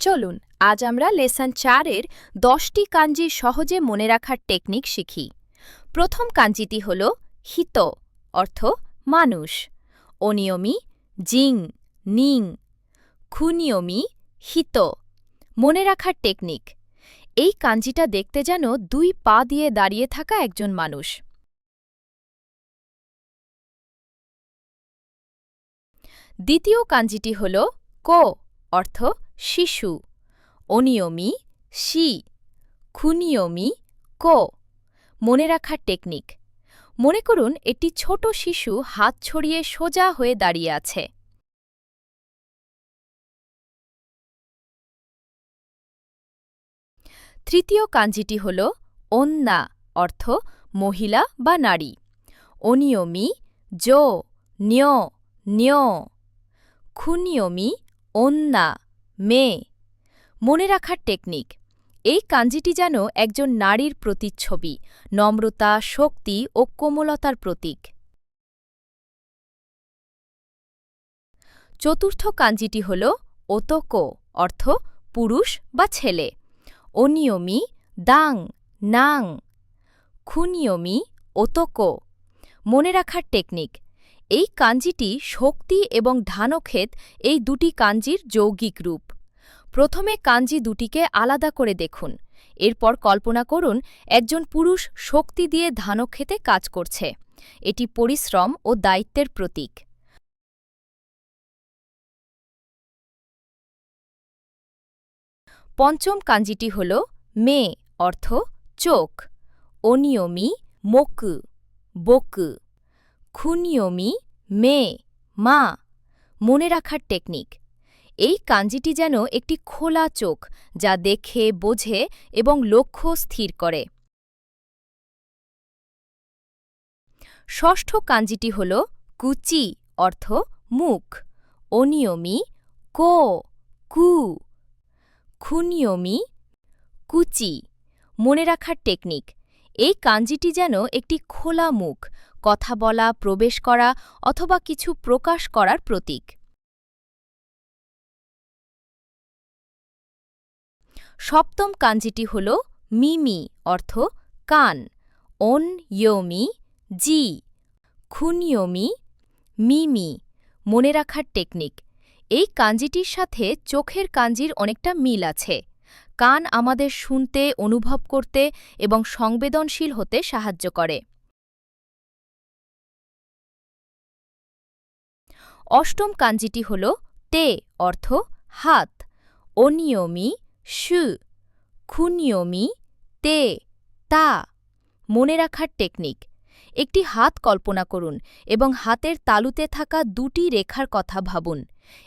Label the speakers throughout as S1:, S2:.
S1: চলুন আজ আমরা লেসন 4-এর 10টি কাঞ্জি সহজে মনে রাখার টেকনিক শিখি। প্রথম কাঞ্জিটি হল হিত, অর্থ মানুষ। অনিয়মি জিং নিং, খুনিয়মি হিত। মনে রাখার টেকনিক: এই কাঞ্জিটা দেখতে যেন 2 পা দিয়ে দাঁড়িয়ে থাকা একজন মানুষ। দ্বিতীয় কাঞ্জিটি হল কো, অর্থ শিশু। অনিয়মি শি, খুনিয়মি কো। মনে রাখার টেকনিক: মনে করুন একটি ছোট শিশু হাত ছড়িয়ে সোজা হয়ে দাঁড়িয়ে আছে। তৃতীয় কাঞ্জিটি হল অন্না, অর্থ মহিলা বা নারী। অনিয়মি জো ন্য ন্য, খুনিয়মি অন্না মেয়ে। মনে রাখার টেকনিক: এই কাঞ্জিটি যেন একজন নারীর প্রতিচ্ছবি, নম্রতা, শক্তি ও কোমলতার প্রতীক। চতুর্থ কাঞ্জিটি হল ওতোকো, অর্থ পুরুষ বা ছেলে। অনিয়মি দাং নাং, খুনিয়মি ওতোকো। মনে রাখার টেকনিক: এই কাঞ্জিটি শক্তি এবং ধানক্ষেত এই দুটি কাঞ্জির যৌগিক রূপ। প্রথমে কাঞ্জি দুটিকে আলাদা করে দেখুন, এরপর কল্পনা করুন একজন পুরুষ শক্তি দিয়ে ধানক্ষেতে কাজ করছে। এটি পরিশ্রম ও দায়িত্বের প্রতীক। পঞ্চম কাঞ্জিটি হল মে, অর্থ চোখ। অনিয়মি মোকু বোকু, খুনিয়মি মে মা। মনে রাখার টেকনিক: এই কাঞ্জিটি যেন একটি খোলা চোখ, যা দেখে, বোঝে এবং লক্ষ্য স্থির করে। ষষ্ঠ কাঞ্জিটি হল কুচি, অর্থ মুখ। অনিয়মি কো কু, খুনিয়মি কুচি। মনে রাখার টেকনিক: এই কাঞ্জিটি যেন একটি খোলা মুখ, কথা বলা, প্রবেশ করা অথবা কিছু প্রকাশ করার প্রতীক। সপ্তম কাঞ্জিটি হল মিমি, অর্থ কান। অন ইয়োমি জি, খুনিয়মি মিমি। মনে রাখার টেকনিক: এই কাঞ্জিটির সাথে চোখের কাঞ্জির অনেকটা মিল আছে। কান আমাদের শুনতে, অনুভব করতে এবং সংবেদনশীল হতে সাহায্য করে। অষ্টম কাঞ্জিটি হল তে, অর্থ হাত। অনিয়মি শু, খুনিয়মি তে তা। মনে রাখার টেকনিক: একটি হাত কল্পনা করুন এবং হাতের তালুতে থাকা 2টি রেখার কথা ভাবুন।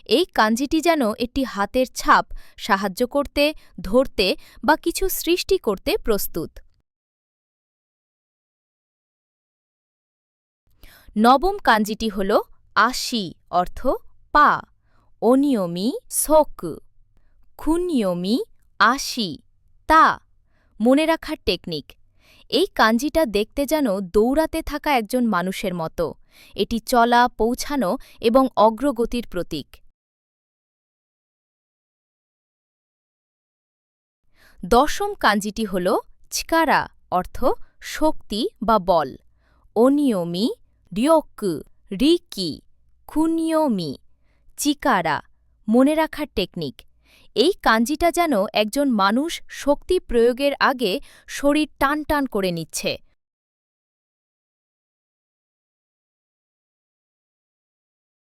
S1: এই কাঞ্জিটি যেন একটি হাতের ছাপ, সাহায্য করতে, ধরতে বা কিছু সৃষ্টি করতে প্রস্তুত। নবম কাঞ্জিটি হল আশি, অর্থ পা। অনিয়মি সোকু, খুনিয়মি আশি তা। মনে রাখার টেকনিক: এই কাঞ্জিটা দেখতে যেন দৌড়াতে থাকা একজন মানুষের মতো। এটি চলা, পৌঁছানো এবং অগ্রগতির প্রতীক। দশম কাঞ্জিটি হল চিকারা, অর্থ শক্তি বা বল। অনিয়মি রিয়োকু রিকি, খুনিয়মি চিকারা। মনে রাখার টেকনিক: এই কাঞ্জিটা যেন একজন মানুষ শক্তি প্রয়োগের আগে শরীর টান টান করে নিচ্ছে।